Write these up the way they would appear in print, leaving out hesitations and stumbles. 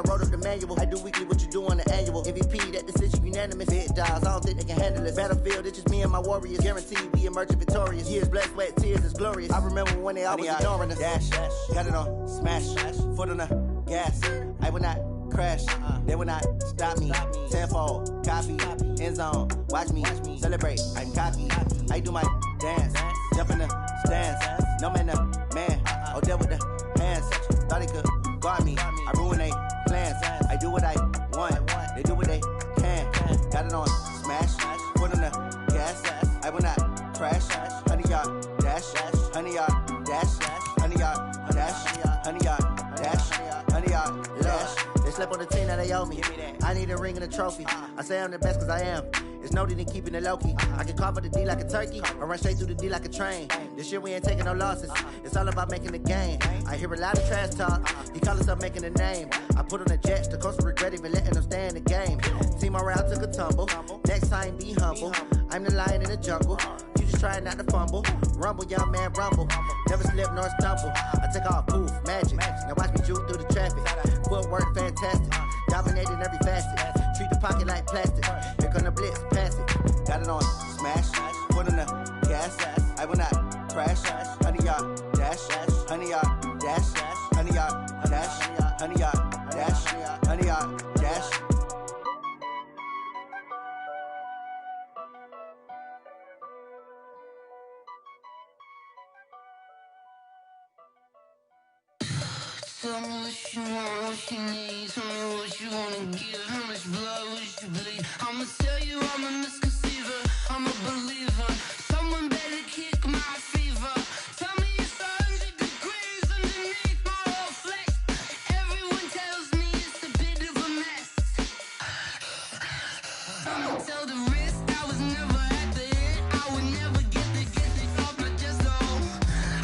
wrote up the manual. I do weekly what you do on the annual. MVP, that decision unanimous. Big dogs, I don't think they can handle it. Battlefield, it's just me and my warriors. Guaranteed we emerging victorious. Years, blood, sweat, tears, it's glorious. I remember when they always ignoring us. Dash, got it on, smash, foot on the gas. I will not crash, they will not stop me. Tenfold, copy, end zone, watch me celebrate. I'm cocky, I do my dance, jump in the stands. No man, the man, oh, there with the hands. Thought they could guard me, I ruin they plans. I do what I want, they do what they can. Got it on, smash, foot on the gas. I will not crash, 100 yard dash, 100 yard dash, 100 yard dash, 100 yard dash, 100 yard dash. They slept on the team that they owe me. I need a ring and a trophy. I say I'm the best cause I am. It's no need in keeping it low-key. I can carve up the D like a turkey or run straight through the D like a train. This year we ain't taking no losses. It's all about making the game. I hear a lot of trash talk. He call himself making a name. I put on the Jets. The coach will regret even letting them stay in the game. Team morale took a tumble. Next time be humble. I'm the lion in the jungle. You just trying not to fumble. Rumble, young man, rumble. Never slip nor stumble. I take off, poof, magic. Now watch me juke through the traffic. Footwork fantastic. Dominating every facet. Treat the pocket like plastic. Here come the blitz, pass it. Got it on, smash. Foot on the gas. I will not crash. 100 yard dash. 100 yard dash. 100 yard dash. 100 yard dash. 100 yard dash. Tell me what you want, what you need. Tell me what you wanna give. How much blood would you bleed? I'ma tell you I'm a misconceiver. I'm a believer. Someone better kick my fever. Tell me it's 100 degrees underneath my whole flesh. Everyone tells me it's a bit of a mess. I'ma tell the risk I was never at the end. I would never get the off my chest though.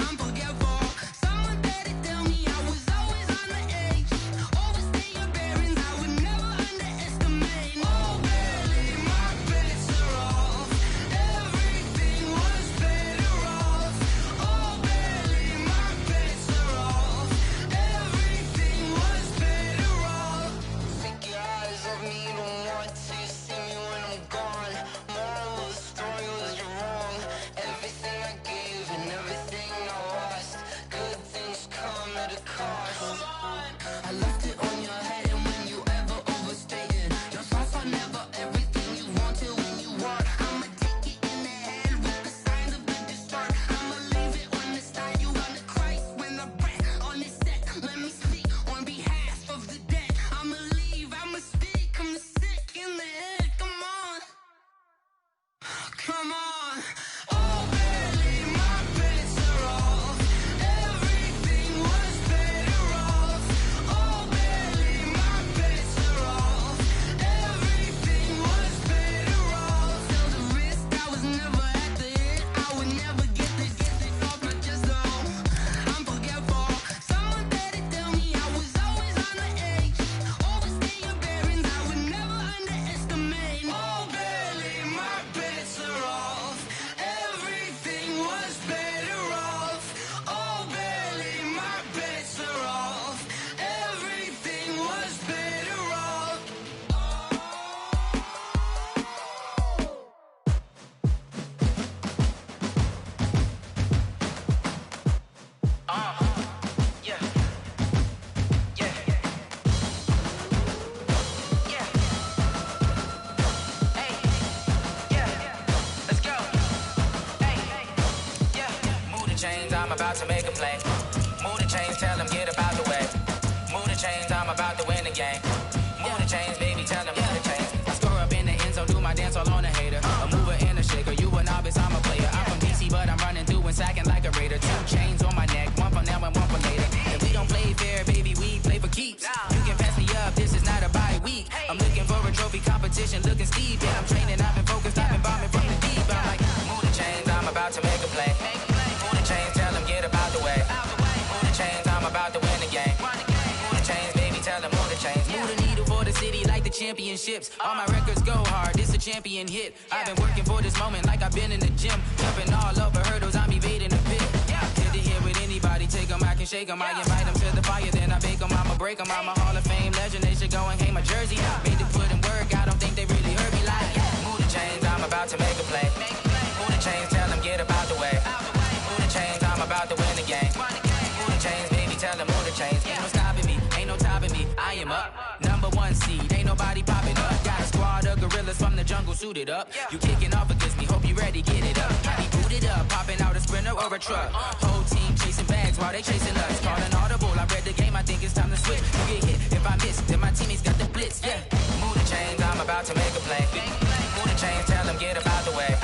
I'm forgetful. Someone better tell me I was always on the edge. Overstay your bearings, I would never underestimate. Oh, barely, my bets are off. Everything was better off. Oh, barely, my bets are off. Everything was better off. Take your eyes off me, don't want to see me when I'm gone. Moral of the story was you're wrong. Everything I gave and everything I lost. Good things come at a cost. I left it on your head, and when you ever overstay it, your thoughts are never everything you wanted when you want. I'ma take it in the head with the signs of the distort. I'ma leave it on the side. You on the Christ when the breath on this set. Let me speak on behalf of the dead. I'ma leave, I'ma speak. I'm the sick in the head. Come on, come on. Oh, barely, my bets are off. Everything was better off. Oh, barely, my bets are off. Everything was better off. Tell the risk I was never at the end. I would never get the off my chest though. I'm forgetful. Someone better tell me I was always on the edge. Overstay your bearings, I would never underestimate. Oh, barely, my bets are off. Everything was better off. Oh, barely, my bets are off. Everything was better off. Yeah. Yeah. Yeah. Hey. Yeah. Let's go. Hey. Yeah. Move the chains, I'm about to make a play. Move the chains, tell them get about the way. Move the chains, I'm about to win the game. Move the chains, baby, tell them move the chains. I score up in the end zone, do my dance all on a hater. A mover and a shaker, you a novice, I'm a player. I'm from DC, but I'm running through and sacking like a raider. 2 chains on my neck, one for now and one for later. If we don't play fair, baby, we play for keeps. You can pass me up, this is not a bye week. I'm looking for a trophy competition, looking steep. Yeah, I'm training, I've been focused, I've been bombing from the deep. I'm like, move the chains, I'm about to make a play. Move the chains, tell them get about the way. Move the chains, I'm about to win the game. Move the chains, baby, tell them move the chains. Move the needle for the city like the championships. All my records go hard, this a champion hit. I've been working for this moment like I've been in the gym. Jumping all over hurdles, I'm evading the pit. Good to hear with anybody, take them, I can shake them. I invite them to the fire, then I bake them. I'ma break them, I'm a Hall of Fame legend. They go and hang my jersey. Made to put in work, I don't think they really heard me like, move the chains, I'm about to make a play. Move the chains, tell them get up out the way. Move the chains, I'm about to win the game. Move the chains, baby, tell them move the chains. Ain't no stopping me, ain't no topping me, I am up. #1 seed, ain't nobody popping up. Got a squad of gorillas from the jungle suited up. You kicking off against me, hope you ready, get it up. Got me booted up, popping out a sprinter or a truck. Whole team chasing bags while they chasing us. Call an audible, I read the game, I think it's time to switch. You get hit, if I miss, then my teammates got the blitz, yeah. Move the chains, I'm about to make a play. Move the chains, tell them get up out the way.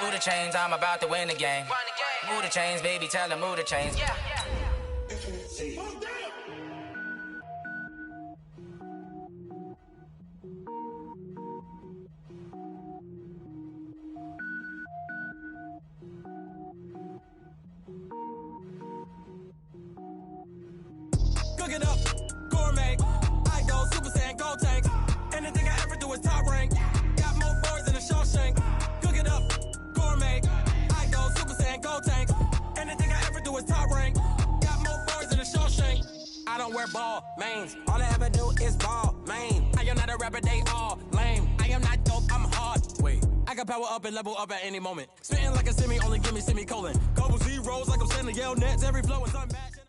Move the chains, I'm about to win the game. Move the chains, baby, tell them move the chains. Cooking up, gourmet. I go Super Saiyan, gold tank. Anything I ever do is top rank. Got more boys than a Shawshank. Cooking up, gourmet. I go Super Saiyan, gold tank. Anything I ever do is top rank. Got more boys than a Shawshank. I don't wear ball mains. All I ever do is ball main. I am not a rapper, they all lame. I am not dope, I'm hard. Wait, I can power up and level up at any moment. Spitting like a semi, only give me semicolon. Couple zeros like I'm sending yell nets. Every flow is unmatched.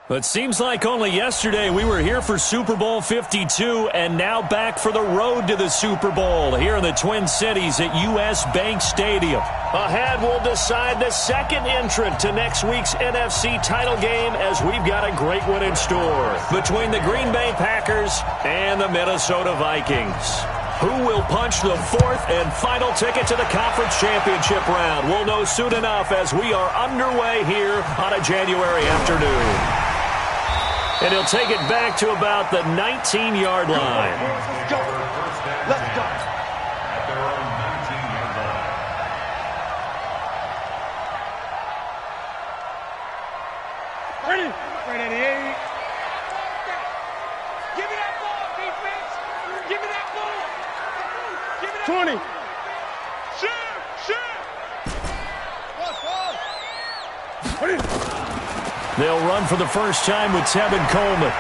It seems like only yesterday we were here for Super Bowl 52 and now back for the road to the Super Bowl here in the Twin Cities at US Bank Stadium. Ahead, we'll decide the second entrant to next week's NFC title game as we've got a great one in store between the Green Bay Packers and the Minnesota Vikings. Who will punch the fourth and final ticket to the conference championship round? We'll know soon enough as we are underway here on a January afternoon. And he'll take it back to about the 19-yard line. Let's go. Let's go. At their own 19-yard line. Ready? Right at the 8. Give me that ball, defense. Give me that ball. Give me that 20. Shoot. Ready? They'll run for the first time with Tevin Coleman.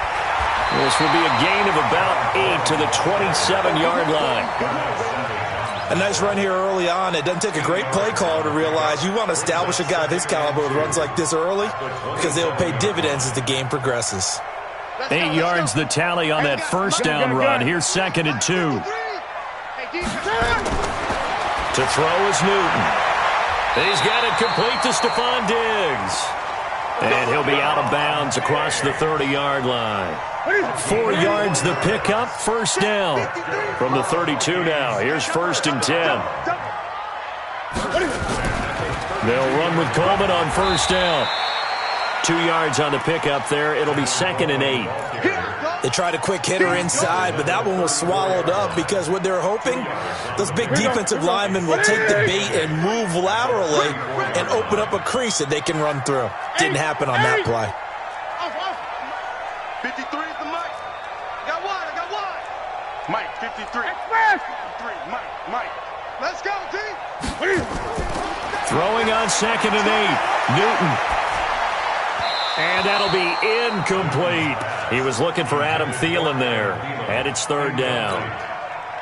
This will be a gain of about 8 to the 27-yard line. A nice run here early on. It doesn't take a great play caller to realize you want to establish a guy of his caliber with runs like this early because they'll pay dividends as the game progresses. 8 yards the tally on that first down run. Here's 2nd and 2. To throw is Newton. He's got it complete to Stephon Diggs. And he'll be out of bounds across the 30-yard line. 4 yards the pickup, first down. From the 32 now, here's 1st and 10. They'll run with Coleman on first down. 2 yards on the pickup there. It'll be 2nd and 8. They tried a quick hitter inside, but that one was swallowed up because what they're hoping, those big defensive linemen will take the bait and move laterally and open up a crease that they can run through. Didn't happen on that play. 53 is the mic. I got one. Mike, 53. 53, Mike. Let's go, T. Throwing on 2nd and 8. Newton. And that'll be incomplete. He was looking for Adam Thielen there. And it's 3rd down.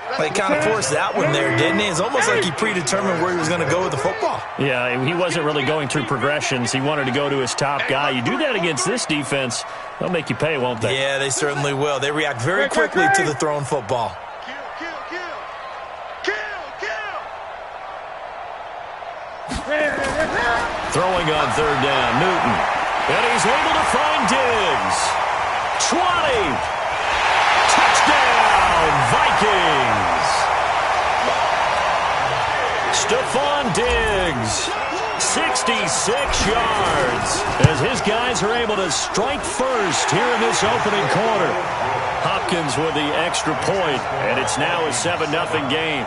Well, he kind of forced that one there, didn't he? It's almost like he predetermined where he was going to go with the football. Yeah, he wasn't really going through progressions. He wanted to go to his top guy. You do that against this defense, they'll make you pay, won't they? Yeah, they certainly will. They react very quickly to the thrown football. Throwing on 3rd down, Newton. And he's able to find Diggs. 20. Touchdown, Vikings. Stephon Diggs, 66 yards, as his guys are able to strike first here in this opening quarter. Hopkins with the extra point, and it's now a 7-0 game.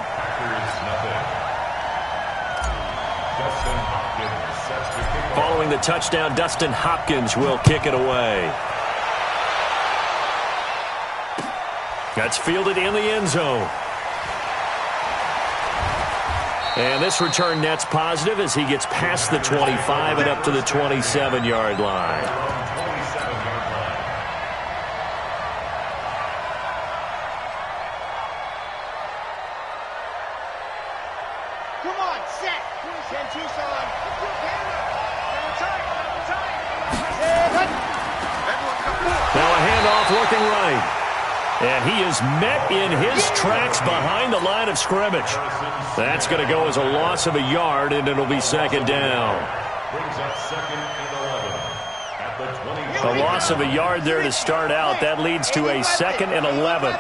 Following the touchdown, Dustin Hopkins will kick it away. That's fielded in the end zone. And this return net's positive as he gets past the 25 and up to the 27-yard line. Now a handoff looking right. And he is met in his tracks behind the line of scrimmage. That's going to go as a loss of a yard, and it'll be second down. A loss of a yard there to start out. That leads to a 2nd and 11.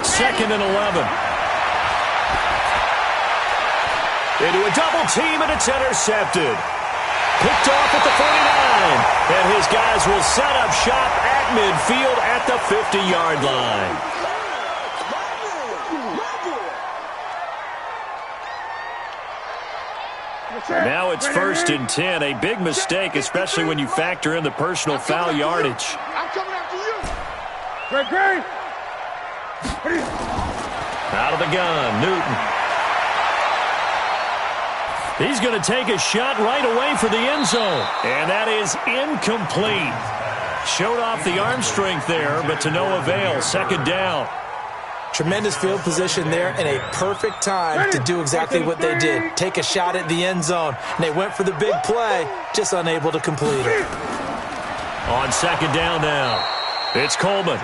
Second and 11. Into a double team, and it's intercepted. Picked off at the 49. And his guys will set up shop at midfield at the 50-yard line. Now it's 1st and 10. A big mistake, especially when you factor in the personal foul yardage. I'm coming after you. Great. Out of the gun, Newton. He's going to take a shot right away for the end zone. And that is incomplete. Showed off the arm strength there, but to no avail. Second down. Tremendous field position there and a perfect time to do exactly what they did. Take a shot at the end zone. And they went for the big play, just unable to complete it. On second down now, it's Coleman.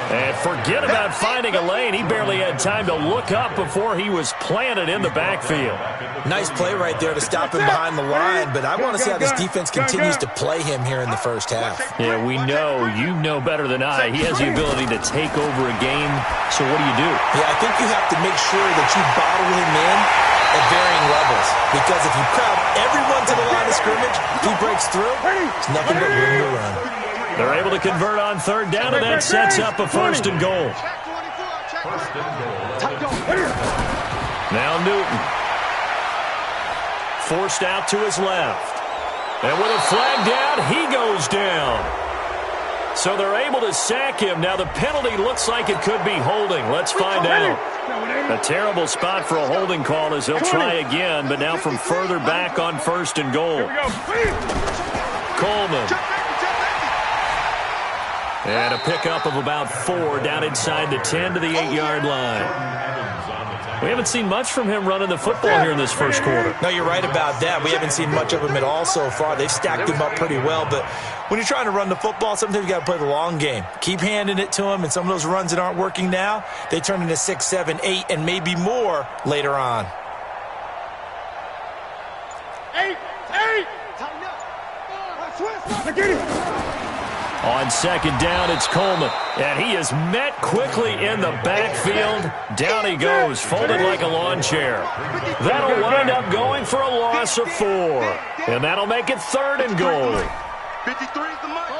And forget about finding a lane. He barely had time to look up before he was planted in the backfield. Nice play right there to stop him behind the line, but I want to see how this defense continues to play him here in the first half. Yeah, we know. You know better than I. He has the ability to take over a game. So what do? Yeah, I think you have to make sure that you bottle him in at varying levels, because if you crowd everyone to the line of scrimmage, if he breaks through, it's nothing but room to run. They're able to convert on third down, and that sets up a 1st and goal. Now Newton. Forced out to his left. And with a flag down, he goes down. So they're able to sack him. Now the penalty looks like it could be holding. Let's find out. A terrible spot for a holding call as he'll try again, but now from further back on 1st and goal. Coleman. And a pickup of about 4 down inside the 10 to the 8-yard line. We haven't seen much from him running the football here in this first quarter. No, you're right about that. We haven't seen much of him at all so far. They've stacked him up pretty well, but when you're trying to run the football, sometimes you got to play the long game. Keep handing it to him, and some of those runs that aren't working now, they turn into 6, 7, 8, and maybe more later on. 8. Get it. On second down, it's Coleman. And he is met quickly in the backfield. Down he goes, folded like a lawn chair. That'll wind up going for a loss of 4. And that'll make it 3rd and goal. 53 is the money.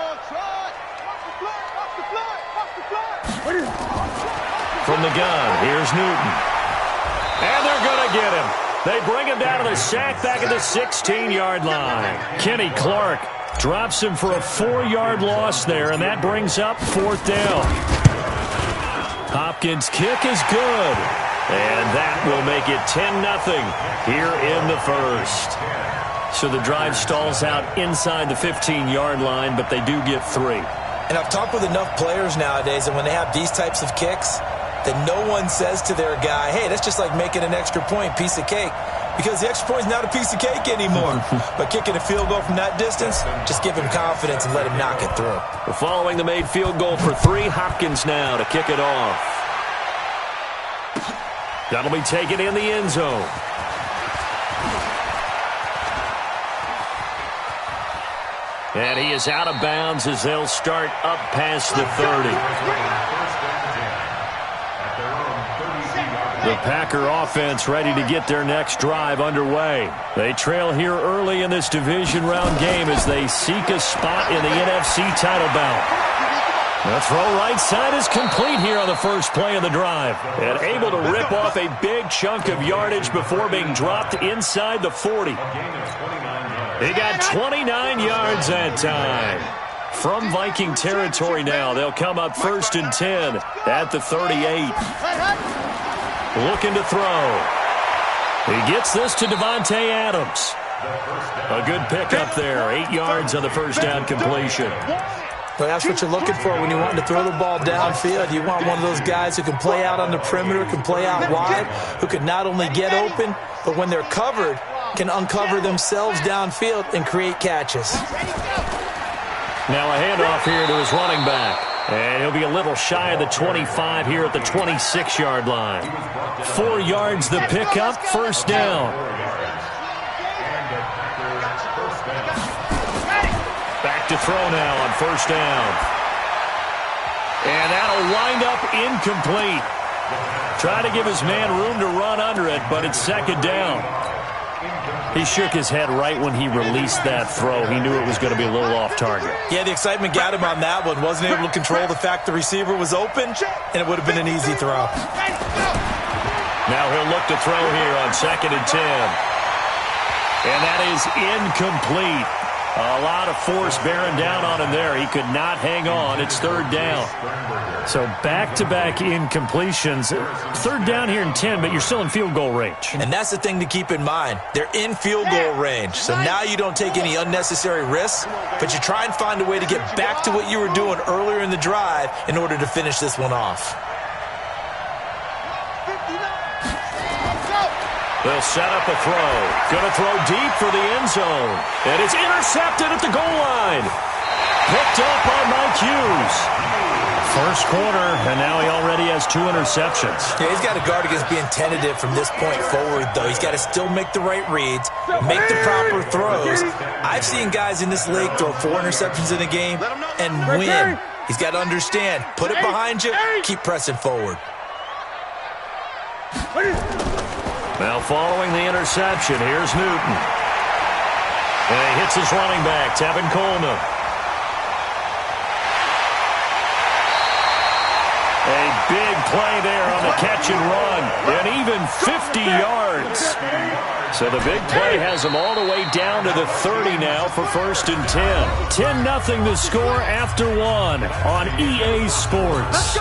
From the gun, here's Newton. And they're going to get him. They bring him down to the sack back at the 16-yard line. Kenny Clark drops him for a 4-yard loss there, and that brings up 4th down. Hopkins' kick is good, and that will make it 10-0 here in the first. So the drive stalls out inside the 15-yard line, but they do get 3. And I've talked with enough players nowadays, and when they have these types of kicks, that no one says to their guy, hey, that's just like making an extra point, piece of cake. Because the extra point is not a piece of cake anymore. But kicking a field goal from that distance, just give him confidence and let him knock it through. We're following the made field goal for 3. Hopkins now to kick it off. That'll be taken in the end zone. And he is out of bounds as they'll start up past the 30. The Packer offense ready to get their next drive underway. They trail here early in this division round game as they seek a spot in the NFC title bout. The throw right side is complete here on the first play of the drive. And able to rip off a big chunk of yardage before being dropped inside the 40. He got 29 yards that time. From Viking territory now, they'll come up 1st and 10 at the 38. Looking to throw. He gets this to Devontae Adams. A good pickup there. 8 yards on the first down completion. But that's what you're looking for when you want to throw the ball downfield. You want one of those guys who can play out on the perimeter, can play out wide, who can not only get open, but when they're covered, can uncover themselves downfield and create catches. Now a handoff here to his running back. And he'll be a little shy of the 25 here at the 26-yard line. 4 yards the pickup, first down. Back to throw now on first down. And that'll wind up incomplete. Try to give his man room to run under it, but it's second down. He shook his head right when he released that throw. He knew it was going to be a little off target. Yeah, the excitement got him on that one. Wasn't able to control the fact the receiver was open, and it would have been an easy throw. Now he'll look to throw here on 2nd and 10. And that is incomplete. A lot of force bearing down on him there. He could not hang on. It's third down. So back-to-back incompletions. Third down here in 10, but you're still in field goal range. And that's the thing to keep in mind. They're in field goal range. So now you don't take any unnecessary risks, but you try and find a way to get back to what you were doing earlier in the drive in order to finish this one off. They'll set up a throw. Going to throw deep for the end zone. And it's intercepted at the goal line. Picked up by Mike Hughes. First quarter, and now he already has 2 interceptions. Yeah, he's got to guard against being tentative from this point forward, though. He's got to still make the right reads, make the proper throws. I've seen guys in this league throw 4 interceptions in a game and win. He's got to understand, put it behind you, keep pressing forward. Now following the interception, here's Newton. And he hits his running back, Tevin Coleman. A big play there on the catch and run. And even 50 yards. So the big play has him all the way down to the 30 now for 1st and 10. 10-0 the score after 1 on EA Sports.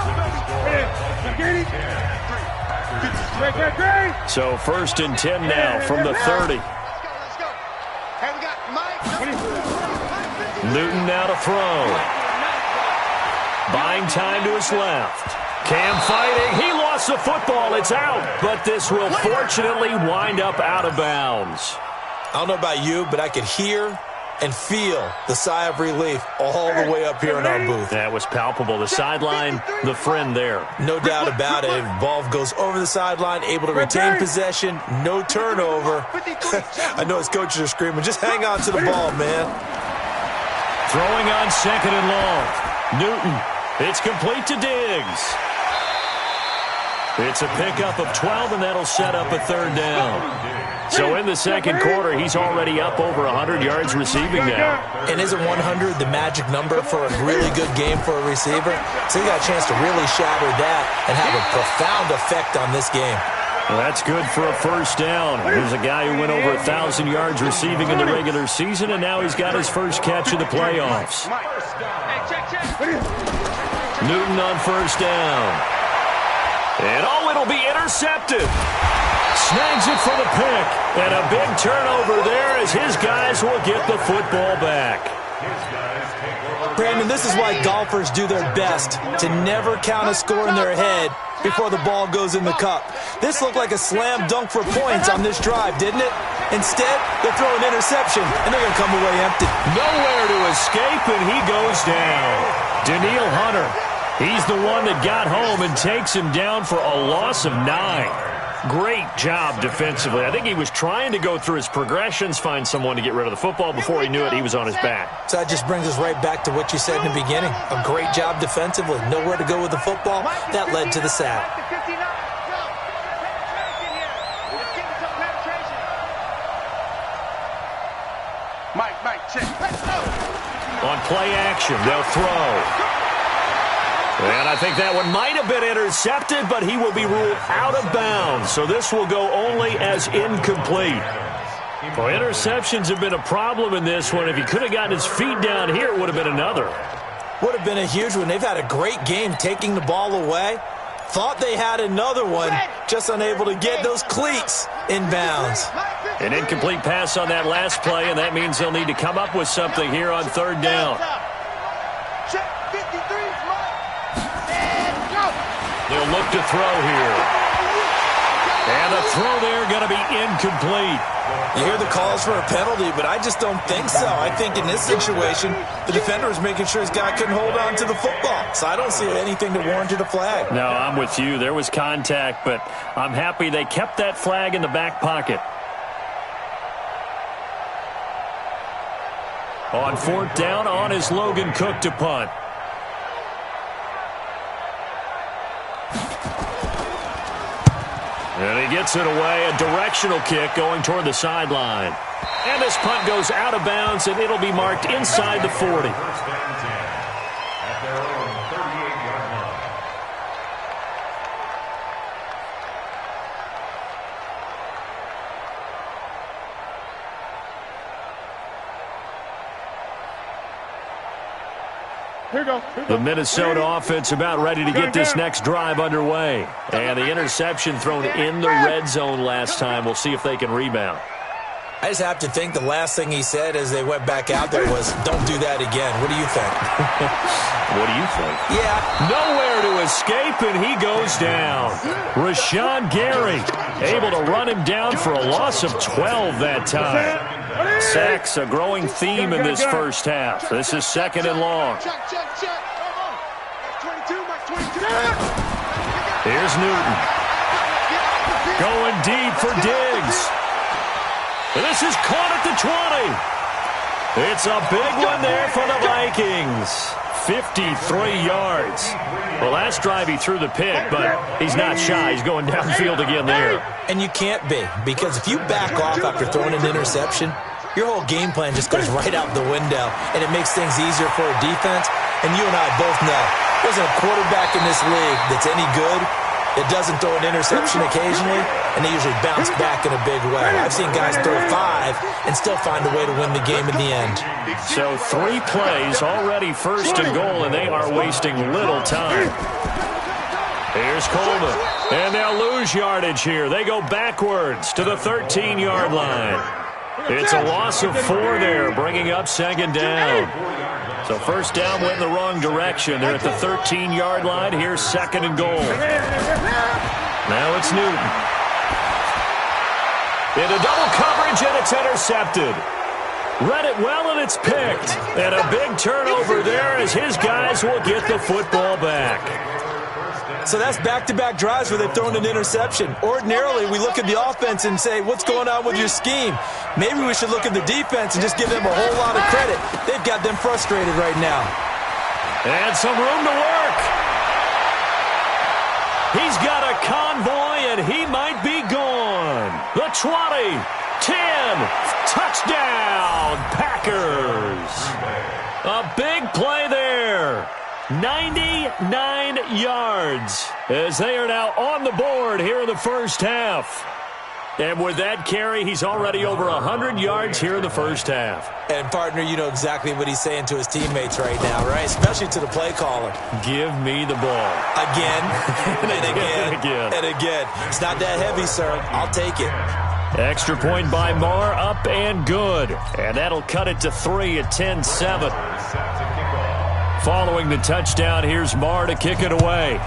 So 1st and 10 now from the 30. Newton now to throw. Buying time to his left. Cam fighting. He lost the football. It's out. But this will fortunately wind up out of bounds. I don't know about you, but I could hear and feel the sigh of relief all the way up here in our booth. That was palpable. The sideline, the friend there. No doubt about it. Ball goes over the sideline, able to retain possession, no turnover. I know his coaches are screaming, just hang on to the ball, man. Throwing on 2nd and long. Newton. It's complete to Diggs. It's a pickup of 12, and that'll set up a 3rd down. So in the second quarter, he's already up over 100 yards receiving now. And isn't 100 the magic number for a really good game for a receiver? So he got a chance to really shatter that and have a profound effect on this game. Well, that's good for a first down. Here's a guy who went over 1,000 yards receiving in the regular season, and now he's got his first catch of the playoffs. Newton on first down. And, it'll be intercepted. Snags it for the pick. And a big turnover there as his guys will get the football back. Brandon, this is why golfers do their best to never count a score in their head before the ball goes in the cup. This looked like a slam dunk for points on this drive, didn't it? Instead, they throw an interception, and they're going to come away empty. Nowhere to escape, and he goes down. Daniil Hunter, he's the one that got home and takes him down for a loss of 9. Great job defensively. I think he was trying to go through his progressions, find someone to get rid of the football. Before he knew it, he was on his back. So that just brings us right back to what you said in the beginning. A great job defensively. Nowhere to go with the football. That led to the sack. Mike, check. On play action, they'll throw. And I think that one might have been intercepted, but he will be ruled out of bounds. So this will go only as incomplete. Well, interceptions have been a problem in this one. If he could have gotten his feet down here, it would have been another. Would have been a huge one. They've had a great game taking the ball away. Thought they had another one, just unable to get those cleats in bounds. An incomplete pass on that last play, and that means they'll need to come up with something here on 3rd down. They'll look to throw here. And the throw there going to be incomplete. You hear the calls for a penalty, but I just don't think so. I think in this situation, the defender is making sure his guy couldn't hold on to the football. So I don't see anything that warranted a flag. No, I'm with you. There was contact, but I'm happy they kept that flag in the back pocket. On 4th down, on is Logan Cook to punt. And he gets it away, a directional kick going toward the sideline. And this punt goes out of bounds, and it'll be marked inside the 40. The Minnesota offense about ready to get this next drive underway. And the interception thrown in the red zone last time. We'll see if they can rebound. I just have to think the last thing he said as they went back out there was, don't do that again. What do you think? What do you think? Yeah. Nowhere to escape, and he goes down. Rashawn Gary able to run him down for a loss of 12 that time. Sacks a growing theme in this first half. This is 2nd and long. Here's Newton. Going deep for Diggs. This is caught at the 20. It's a big one there for the Vikings. 53 yards. Well, last drive he threw the pick, but he's not shy. He's going downfield again there. And you can't be, because if you back off after throwing an interception, your whole game plan just goes right out the window, and it makes things easier for a defense. And you and I both know there isn't a quarterback in this league that's any good that doesn't throw an interception occasionally, and they usually bounce back in a big way. I've seen guys throw 5 and still find a way to win the game in the end. So 3 plays, already 1st and goal, and they are wasting little time. Here's Coleman, and they'll lose yardage here. They go backwards to the 13-yard line. It's a loss of 4 there, bringing up 2nd down. So 1st down went in the wrong direction. They're at the 13-yard line. Here's 2nd and goal. Now it's Newton. Into double coverage, and it's intercepted. Read it well, and it's picked. And a big turnover there as his guys will get the football back. So that's back-to-back drives where they've thrown an interception. Ordinarily, we look at the offense and say, what's going on with your scheme? Maybe we should look at the defense and just give them a whole lot of credit. They've got them frustrated right now. And some room to work. He's got a convoy, and he might be gone. The 20, 10, touchdown, Packers. A big play there. 99 yards as they are now on the board here in the first half. And with that carry, he's already over 100 yards here in the first half. And, partner, you know exactly what he's saying to his teammates right now, right? Especially to the play caller. Give me the ball. Again, and again, again. and again. It's not that heavy, sir. I'll take it. Extra point by Marr, up and good. And that'll cut it to 3 at 10-7. Following the touchdown, here's Marr to kick it away.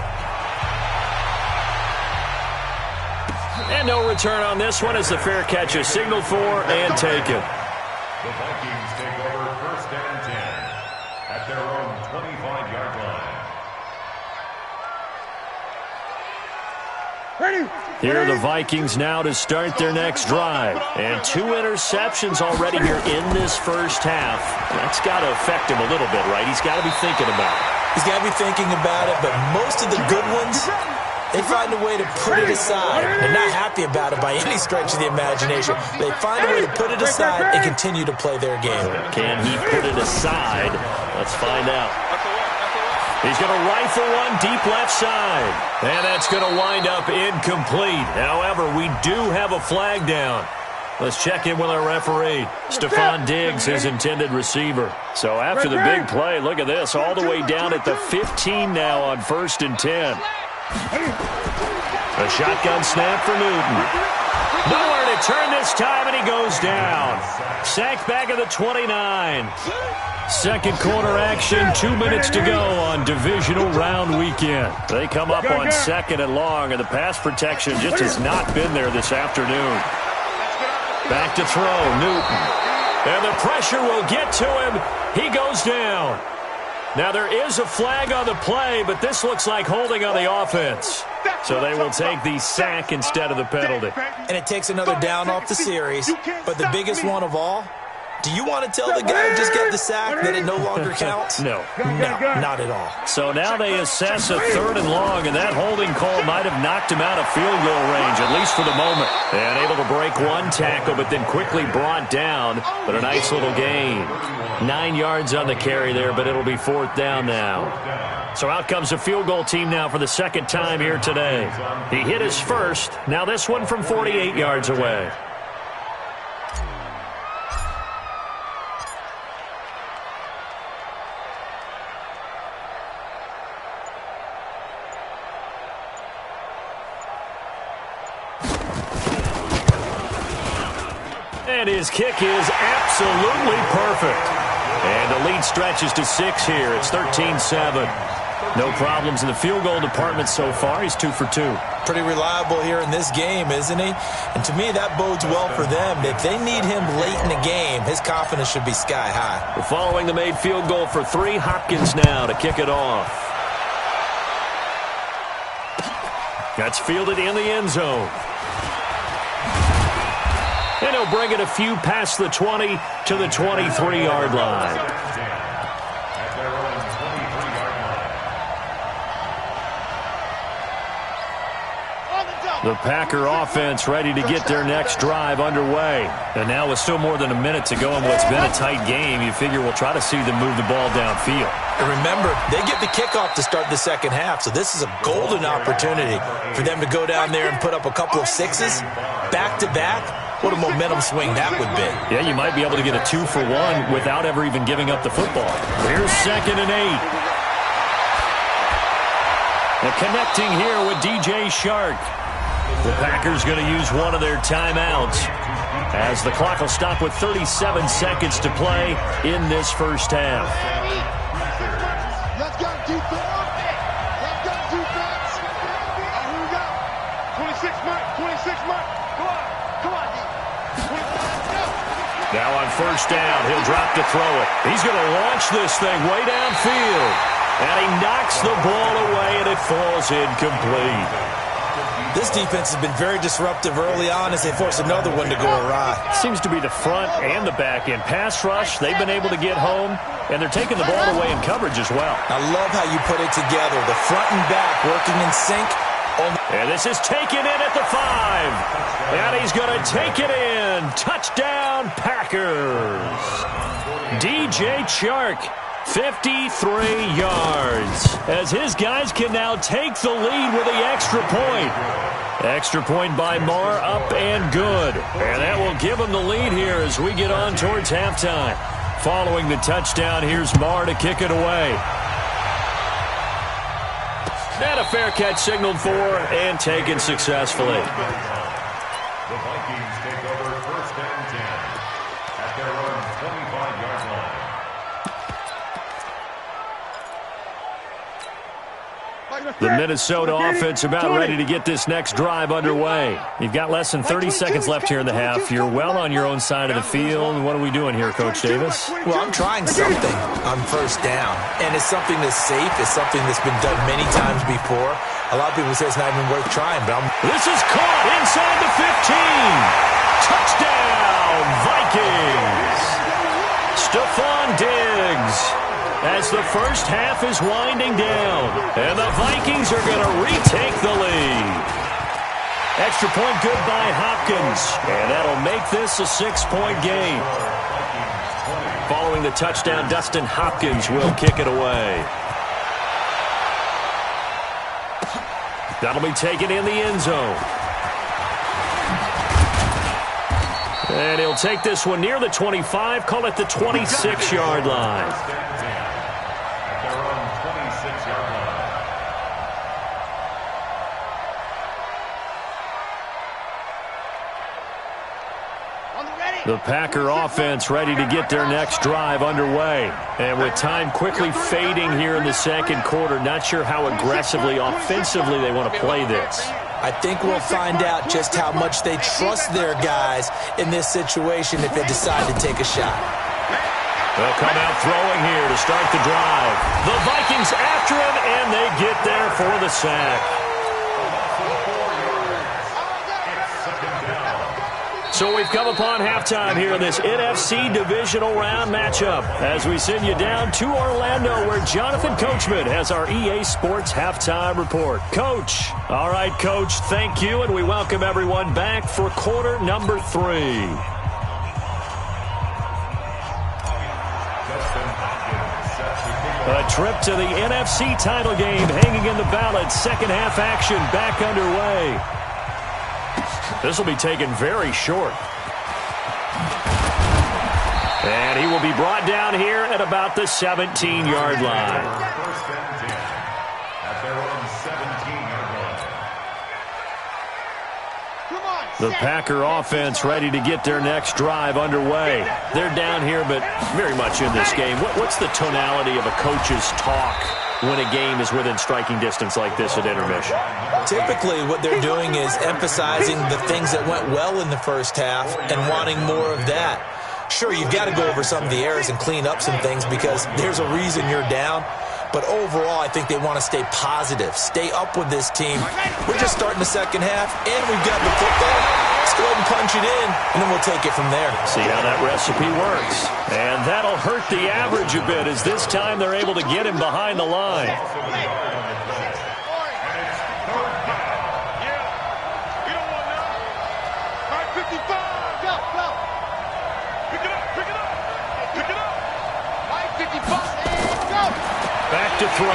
And no return on this one as the fair catch is signaled for and taken. The Vikings take over 1st and 10 at their own 25-yard line. Here are the Vikings now to start their next drive. And 2 interceptions already here in this first half. That's got to affect him a little bit, right? He's got to be thinking about it. He's got to be thinking about it, but most of the good ones, they find a way to put it aside. They're not happy about it by any stretch of the imagination. They find a way to put it aside and continue to play their game. Can he put it aside? Let's find out. He's going to rifle one deep left side. And that's going to wind up incomplete. However, we do have a flag down. Let's check in with our referee. Stephon Diggs, his intended receiver. So after the big play, look at this. All the way down at the 15 now on 1st and 10. A shotgun snap for Newton. Nowhere to return this time, and he goes down. Sacked back at the 29. Second quarter action, 2 minutes to go on divisional round weekend. They come up on second and long, and the pass protection just has not been there this afternoon. Back to throw, Newton. And the pressure will get to him. He goes down. Now, there is a flag on the play, but this looks like holding on the offense. So they will take the sack instead of the penalty. And it takes another down off the series. But the biggest one of all, do you want to tell the guy who just got the sack that it no longer counts? No. No, not at all. So now they assess a third and long, and that holding call might have knocked him out of field goal range, at least for the moment. And able to break one tackle, but then quickly brought down. But a nice little gain. 9 yards on the carry there, but it'll be fourth down now. So out comes a field goal team now for the second time here today. He hit his first. Now this one from 48 yards away. And his kick is absolutely perfect. And the lead stretches to 6 here. It's 13-7. No problems in the field goal department so far. He's 2 for 2. Pretty reliable here in this game, isn't he? And to me, that bodes well for them. If they need him late in the game, his confidence should be sky high. We're following the made field goal for 3. Hopkins now to kick it off. That's fielded in the end zone. And he'll bring it a few past the 20 to the 23-yard line. The Packer offense ready to get their next drive underway. And now with still more than a minute to go in what's been a tight game, you figure we'll try to see them move the ball downfield. And remember, they get the kickoff to start the second half, so this is a golden opportunity for them to go down there and put up a couple of sixes back-to-back. What a momentum swing that would be. Yeah, you might be able to get a 2 for 1 without ever even giving up the football. Here's 2nd and 8. And connecting here with DJ Shark. The Packers going to use one of their timeouts as the clock will stop with 37 seconds to play in this first half. Let's go, defense. Let's go, defense. Here we go. 26 Mike. 26 Mike. Come on. Come on, D. Now on first down, he'll drop to throw it. He's going to launch this thing way downfield. And he knocks the ball away, and it falls incomplete. This defense has been very disruptive early on as they force another one to go awry. Seems to be the front and the back end. Pass rush, they've been able to get home, and they're taking the ball away in coverage as well. I love how you put it together. The front and back working in sync. And this is taken in at the 5. And he's going to take it in. Touchdown, Packers. DJ Chark, 53 yards. As his guys can now take the lead with the extra point. Extra point by Marr, up and good. And that will give them the lead here as we get on towards halftime. Following the touchdown, here's Marr to kick it away. And a fair catch signaled for and taken successfully. The Vikings take over 1st and 10 at their own 25-yard line. The Minnesota offense about ready to get this next drive underway. You've got less than 30 seconds left here in the half. You're well on your own side of the field. What are we doing here, Coach Davis? Well, I'm trying something on first down, and it's something that's safe. It's something that's been done many times before. A lot of people say it's not even worth trying, but This is caught inside the 15. Touchdown, Vikings. Stephon Diggs. As the first half is winding down, and the Vikings are going to retake the lead. Extra point good by Hopkins, and that'll make this a 6-point game. Following the touchdown, Dustin Hopkins will kick it away. That'll be taken in the end zone. And he'll take this one near the 25, call it the 26-yard line. The Packer offense ready to get their next drive underway. And with time quickly fading here in the second quarter, not sure how aggressively, offensively they want to play this. I think we'll find out just how much they trust their guys in this situation if they decide to take a shot. They'll come out throwing here to start the drive. The Vikings after him, and they get there for the sack. So we've come upon halftime here in this NFC Divisional Round matchup as we send you down to Orlando where Jonathan Coachman has our EA Sports Halftime Report. Coach. All right, Coach, thank you, and we welcome everyone back for quarter number 3. A trip to the NFC title game hanging in the balance. Second half action back underway. This will be taken very short. And he will be brought down here at about the 17-yard line. First and 10 at their own 17-yard line. The Packer offense ready to get their next drive underway. They're down here, but very much in this game. What's the tonality of a coach's talk when a game is within striking distance like this at intermission? Typically, what they're doing is emphasizing the things that went well in the first half and wanting more of that. Sure, you've got to go over some of the errors and clean up some things because there's a reason you're down. But overall, I think they want to stay positive, stay up with this team. We're just starting the second half, and we've got the football. Let's go ahead and punch it in, and then we'll take it from there. See how that recipe works. And that'll hurt the average a bit as this time they're able to get him behind the line. Back to throw.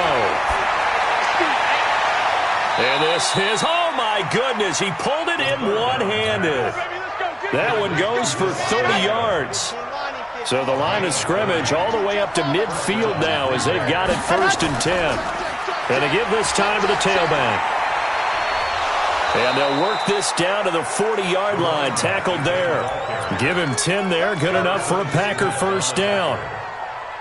And this is, oh my goodness, he pulled it in one-handed. That one goes for 30 yards. So the line of scrimmage all the way up to midfield now as they've got it 1st and 10. And they give this time to the tailback. And they'll work this down to the 40-yard line, tackled there. Give him 10 there, good enough for a Packer first down.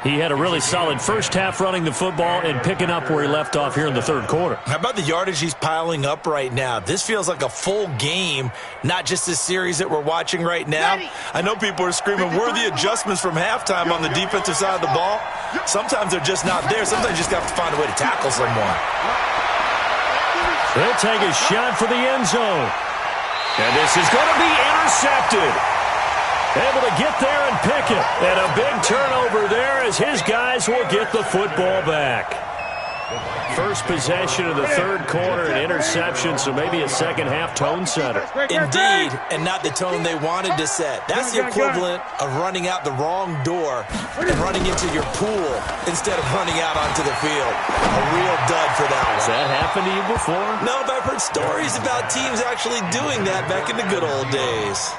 He had a really solid first half running the football and picking up where he left off here in the third quarter. How about the yardage he's piling up right now? This feels like a full game, not just this series that we're watching right now. I know people are screaming, where are the adjustments from halftime on the defensive side of the ball? Sometimes they're just not there. Sometimes you just have to find a way to tackle someone. They'll take a shot for the end zone. And this is going to be intercepted. Able to get there and pick it. And a big turnover there as his guys will get the football back. First possession of the third quarter, an interception, so maybe a second half tone setter. Indeed, and not the tone they wanted to set. That's the equivalent of running out the wrong door and running into your pool instead of running out onto the field. A real dud for that one. Has that happened to you before? No, but I've heard stories about teams actually doing that back in the good old days.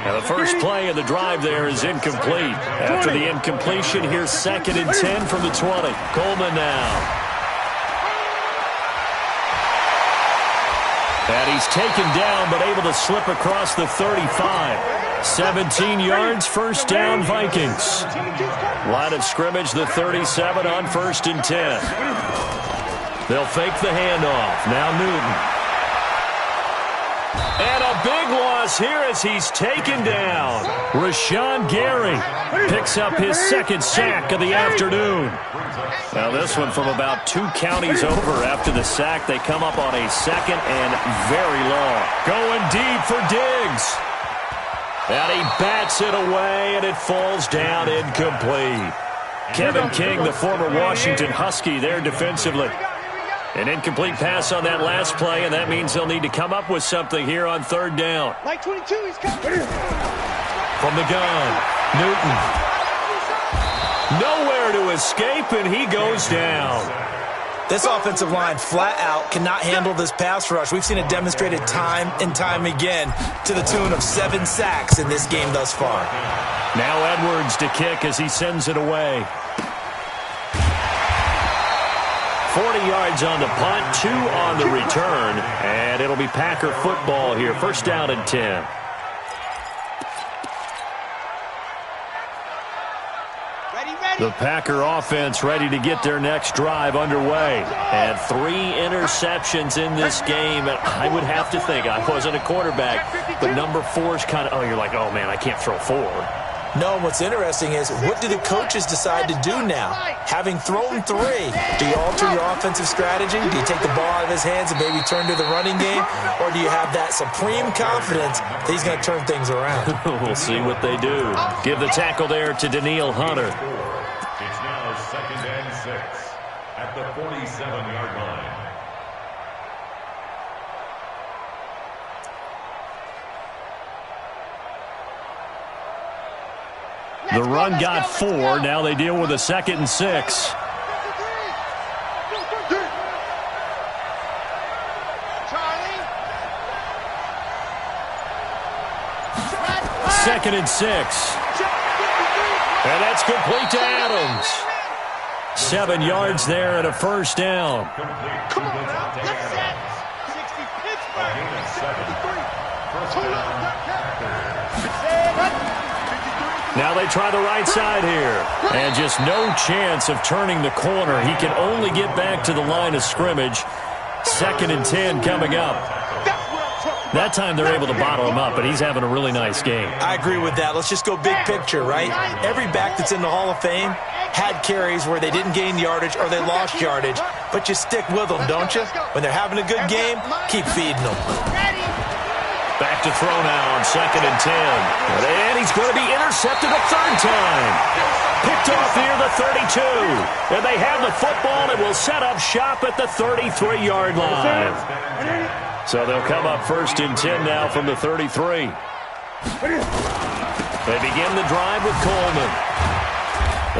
Now the first play of the drive there is incomplete. After the incompletion, here's 2nd and 10 from the 20. Coleman now. And he's taken down, but able to slip across the 35. 17 yards, first down, Vikings. Line of scrimmage, the 37 on 1st and 10. They'll fake the handoff. Now Newton. And a big loss here as he's taken down. Rashawn Gary picks up his 2nd sack of the afternoon. Now this one from about 2 counties over after the sack. They come up on a 2nd and very long. Going deep for Diggs. And he bats it away, and it falls down incomplete. Kevin King, the former Washington Husky, there defensively. An incomplete pass on that last play, and that means they'll need to come up with something here on 3rd down. Like 22, he's coming. From the gun, Newton. Nowhere to escape, and he goes down. This offensive line flat out cannot handle this pass rush. We've seen it demonstrated time and time again to the tune of 7 sacks in this game thus far. Now Edwards to kick as he sends it away. 40 yards on the punt, 2 on the return, and it'll be Packer football here. First down and 10. The Packer offense ready to get their next drive underway. And 3 interceptions in this game. And I would have to think, I wasn't a quarterback, but number 4 is kind of, oh, you're like, oh, man, I can't throw 4. No, what's interesting is, what do the coaches decide to do now? Having thrown 3, do you alter your offensive strategy? Do you take the ball out of his hands and maybe turn to the running game? Or do you have that supreme confidence that he's going to turn things around? We'll see what they do. Give the tackle there to Daniil Hunter. It's now 2nd and 6 at the 47-yard line. The run got 4. Now they deal with a 2nd and 6. Second and 6. And that's complete to Adams. 7 yards there and a first down. Come on now, let's set. 60 Now they try the right side here. And just no chance of turning the corner. He can only get back to the line of scrimmage. 2nd and 10 coming up. That time they're able to bottle him up, but he's having a really nice game. I agree with that. Let's just go big picture, right? Every back that's in the Hall of Fame had carries where they didn't gain yardage or they lost yardage, but you stick with them, don't you? When they're having a good game, keep feeding them. Back to throw now on 2nd and 10. And he's going to be intercepted a 3rd time. Picked off near the 32. And they have the football and will set up shop at the 33-yard line. So they'll come up 1st and 10 now from the 33. They begin the drive with Coleman.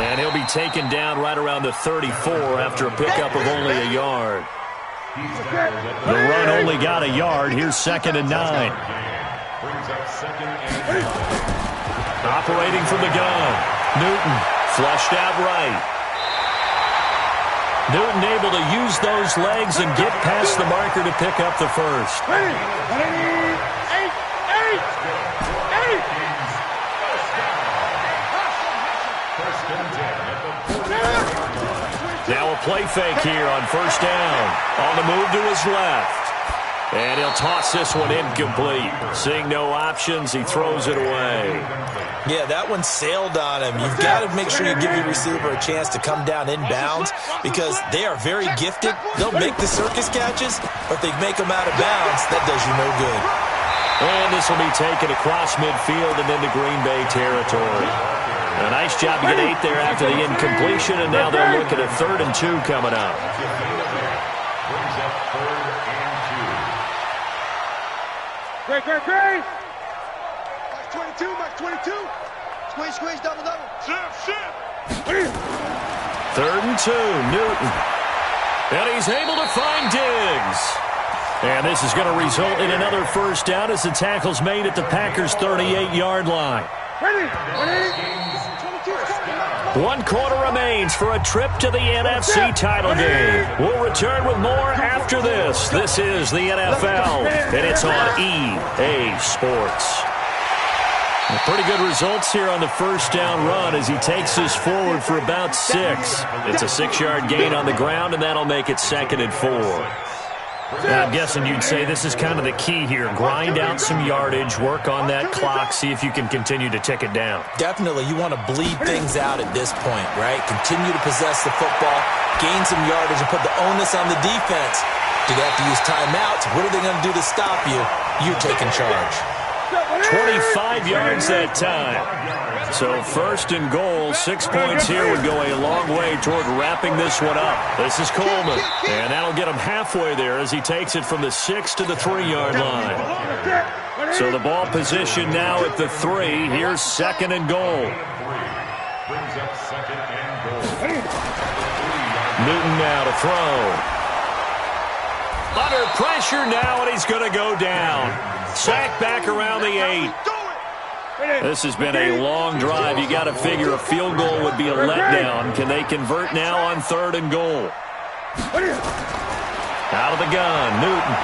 And he'll be taken down right around the 34 after a pickup of only a yard. The run only got a yard. Here's 2nd and 9. Operating from the gun. Newton flushed out right. Newton able to use those legs and get past the marker to pick up the first. Now a play fake here on 1st down. On the move to his left. And he'll toss this one incomplete. Seeing no options, he throws it away. Yeah, that one sailed on him. You've got to make sure you give your receiver a chance to come down inbounds because they are very gifted. They'll make the circus catches, but if they make them out of bounds, that does you no good. And this will be taken across midfield and into Green Bay territory. A nice job to get 8 there after the incompletion, and now they'll look at a 3rd and 2 coming up. Brings up 3rd and 2. Great. Max 22, Max 22. Squeeze, double. Shift. 3rd and 2, Newton. And he's able to find Diggs. And this is going to result in another first down as the tackle's made at the Packers' 38-yard line. Ready. 1 quarter remains for a trip to the NFC title game. We'll return with more after this. This is the NFL, and it's on EA Sports. Pretty good results here on the first down run as he takes this forward for about 6. It's a 6-yard gain on the ground, and that'll make it 2nd and 4. And I'm guessing you'd say this is kind of the key here. Grind out some yardage, work on that clock, see if you can continue to tick it down. Definitely, you want to bleed things out at this point, right? Continue to possess the football, gain some yardage, and put the onus on the defense. Do they have to use timeouts? What are they going to do to stop you? You're taking charge. 25 yards that time. So 1st and goal, 6 points here would go a long way toward wrapping this one up. This is Coleman, and that'll get him halfway there as he takes it from the 6 to the 3-yard line. So the ball position now at the 3. Here's 2nd and goal. Brings up 2nd and goal. Newton now to throw. Under pressure now, and he's going to go down. Sacked back around the 8. This has been a long drive. You got to figure a field goal would be a letdown. Can they convert now on 3rd and goal? Out of the gun, Newton.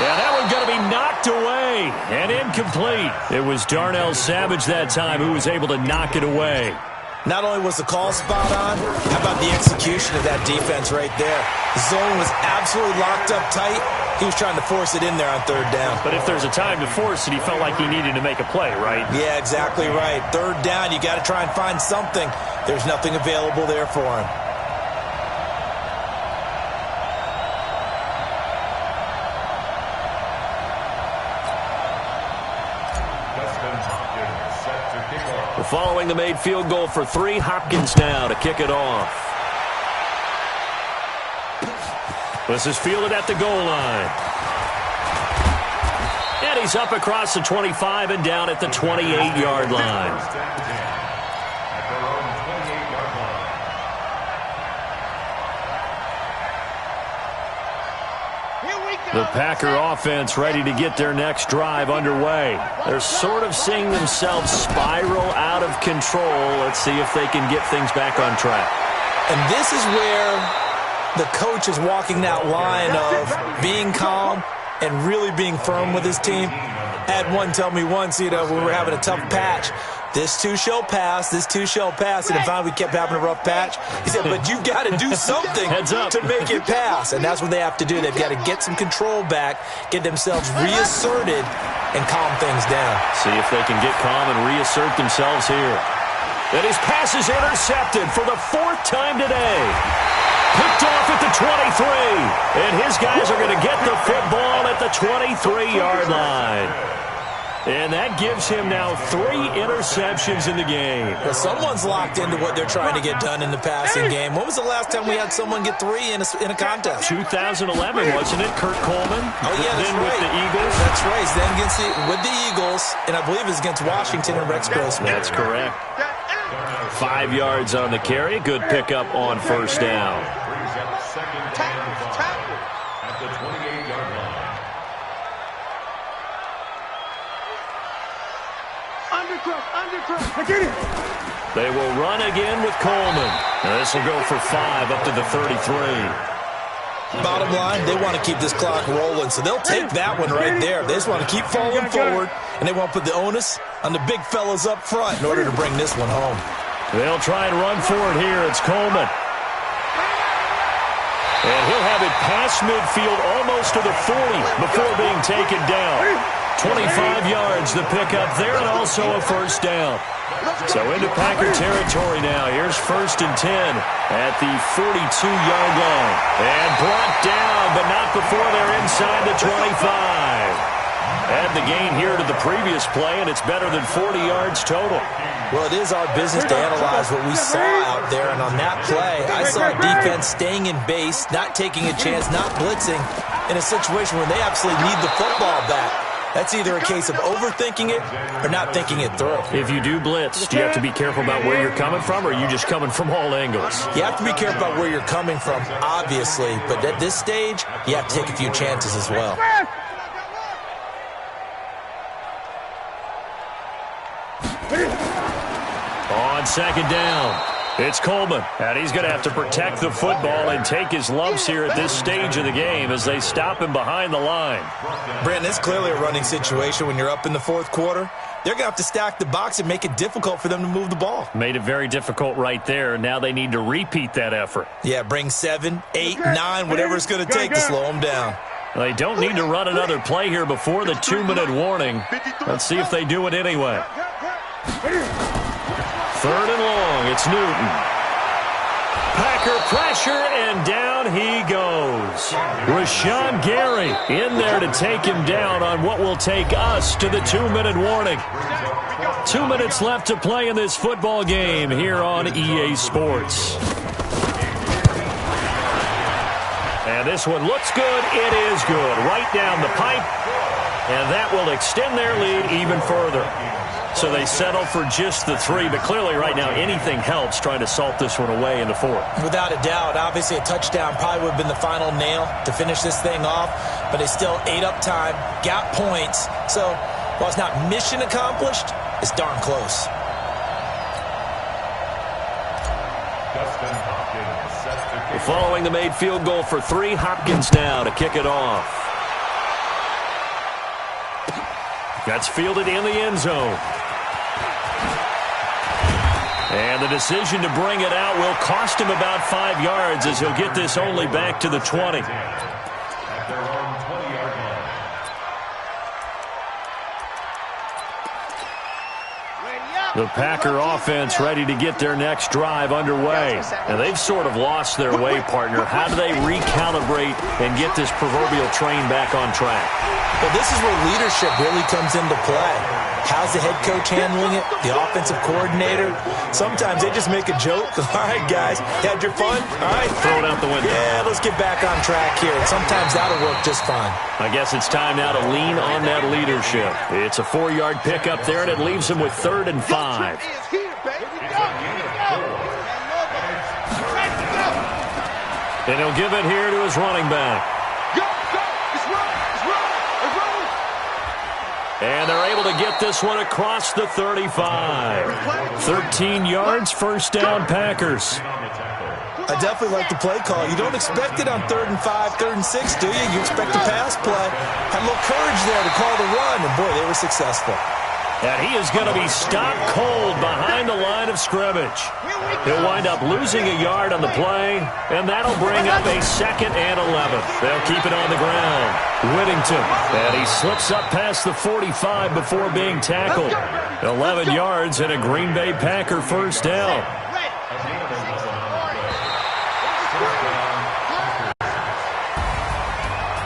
Yeah, that one's going to be knocked away and incomplete. It was Darnell Savage that time who was able to knock it away. Not only was the call spot on, how about the execution of that defense right there? The zone was absolutely locked up tight. He was trying to force it in there on third down. But if there's a time to force it, he felt like he needed to make a play, right? Yeah, exactly right. Third down, you got to try and find something. There's nothing available there for him. Following the made field goal for 3, Hopkins now to kick it off. This is fielded at the goal line. And he's up across the 25 and down at the 28-yard line. The Packer offense ready to get their next drive underway. They're sort of seeing themselves spiral out of control. Let's see if they can get things back on track. And this is where the coach is walking that line of being calm and really being firm with his team. I had one tell me once, when we were having a tough patch, this too shall pass, this too shall pass, and finally we kept having a rough patch. He said, but you've got to do something to make it pass, and that's what they have to do. They've got to get some control back, get themselves reasserted, and calm things down. See if they can get calm and reassert themselves here. And his pass is intercepted for the 4th time today. Picked off at the 23, and his guys are going to get the football at the 23-yard line. And that gives him now 3 interceptions in the game. Well, someone's locked into what they're trying to get done in the passing game. When was the last time we had someone get 3 in a contest? 2011, wasn't it? Kurt Coleman? Oh, yeah, that's then right. With the Eagles? That's right. Then with the Eagles, and I believe it was against Washington and Rex Grossman. That's correct. 5 yards on the carry. Good pickup on first down. At the 28-yard line. They will run again with Coleman. This will go for 5 up to the 33. Bottom line, they want to keep this clock rolling, so they'll take that one right there. They just want to keep falling forward, and they won't put the onus on the big fellas up front in order to bring this one home. They'll try and run for it here. It's Coleman. And he'll have it past midfield almost to the 40 before being taken down. 25 yards the pickup there, and also a first down. So into Packer territory now. Here's 1st and 10 at the 42-yard line. And brought down, but not before they're inside the 25. Add the gain here to the previous play, and it's better than 40 yards total. Well, it is our business to analyze what we saw out there, and on that play, I saw defense staying in base, not taking a chance, not blitzing, in a situation where they absolutely need the football back. That's either a case of overthinking it or not thinking it through. If you do blitz, do you have to be careful about where you're coming from, or are you just coming from all angles? You have to be careful about where you're coming from, obviously, but at this stage, you have to take a few chances as well. On second down, it's Coleman, and he's going to have to protect the football and take his lumps here at this stage of the game as they stop him behind the line. Brandon, it's clearly a running situation when you're up in the 4th quarter. They're going to have to stack the box and make it difficult for them to move the ball. Made it very difficult right there. Now they need to repeat that effort. Yeah, bring 7, 8, 9, whatever it's going to take to slow them down. They don't need to run another play here before the 2-minute warning. Let's see if they do it anyway. 3rd and long, it's Newton. Packer pressure, and down he goes. Rashawn Gary in there to take him down on what will take us to the 2-minute warning. 2 minutes left to play in this football game here on EA Sports. And this one looks good. It is good. Right down the pipe. And that will extend their lead even further. So they settle for just the 3, but clearly right now anything helps trying to salt this one away in the 4th. Without a doubt, obviously a touchdown probably would have been the final nail to finish this thing off, but they still ate up time, got points. So while it's not mission accomplished, it's darn close. Following the made field goal for 3, Hopkins now to kick it off. That's fielded in the end zone. And the decision to bring it out will cost him about 5 yards as he'll get this only back to the 20. At their own 20-yard line. The Packer offense ready to get their next drive underway. And they've sort of lost their way, partner. How do they recalibrate and get this proverbial train back on track? Well, this is where leadership really comes into play. How's the head coach handling it? The offensive coordinator? Sometimes they just make a joke. All right, guys, you had your fun? All right. Throw it out the window. Yeah, let's get back on track here. And sometimes that'll work just fine. I guess it's time now to lean on that leadership. It's a 4-yard pickup there, and it leaves him with 3rd and 5. And he'll give it here to his running back. And they're able to get this one across the 35. 13 yards, first down, Packers. I definitely like the play call. You don't expect it on 3rd and 5, 3rd and 6, do you? You expect a pass play. Had a little courage there to call the run, and boy, they were successful. And he is going to be stopped cold behind the line of scrimmage. He'll wind up losing a yard on the play, and that'll bring up a 2nd and 11. They'll keep it on the ground. Whittington, and he slips up past the 45 before being tackled. 11 yards and a Green Bay Packer first down.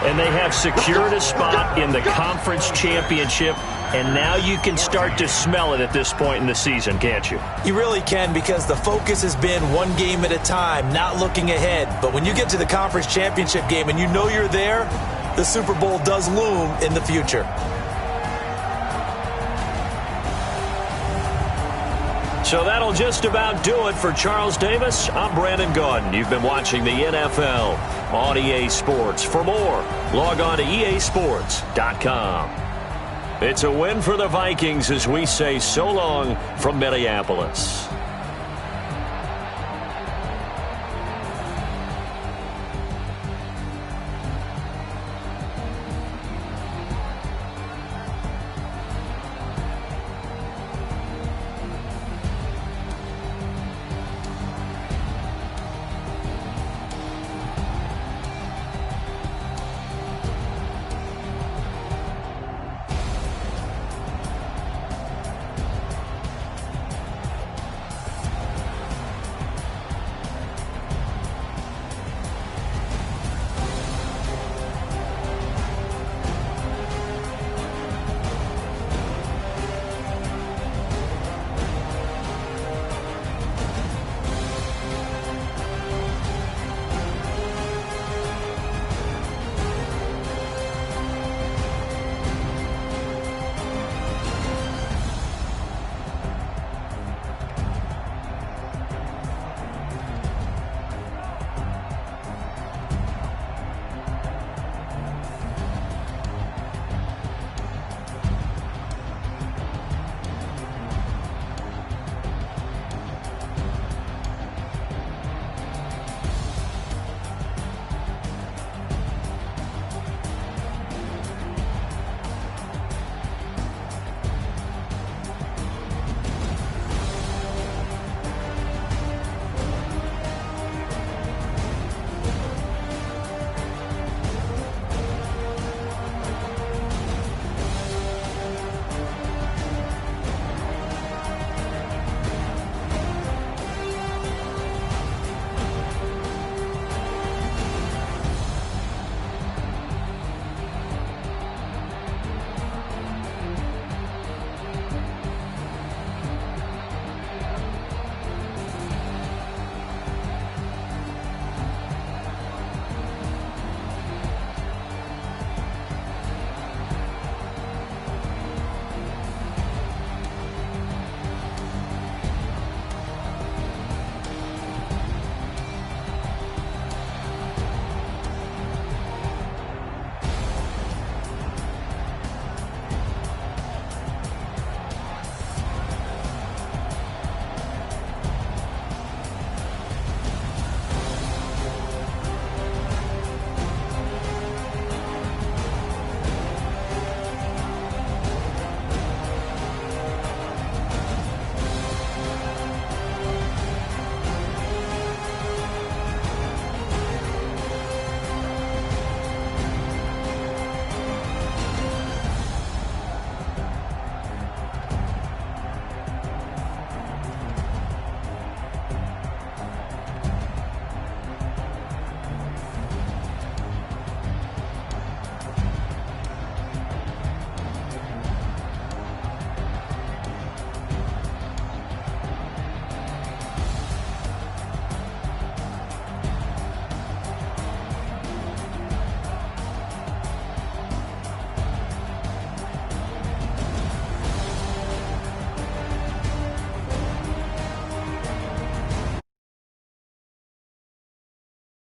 And they have secured a spot in the conference championship, and now you can start to smell it at this point in the season, can't you? You really can, because the focus has been one game at a time, not looking ahead. But when you get to the conference championship game and you know you're there, the Super Bowl does loom in the future. So that'll just about do it for Charles Davis. I'm Brandon Gaudin. You've been watching the NFL on EA Sports. For more, log on to easports.com. It's a win for the Vikings as we say so long from Minneapolis.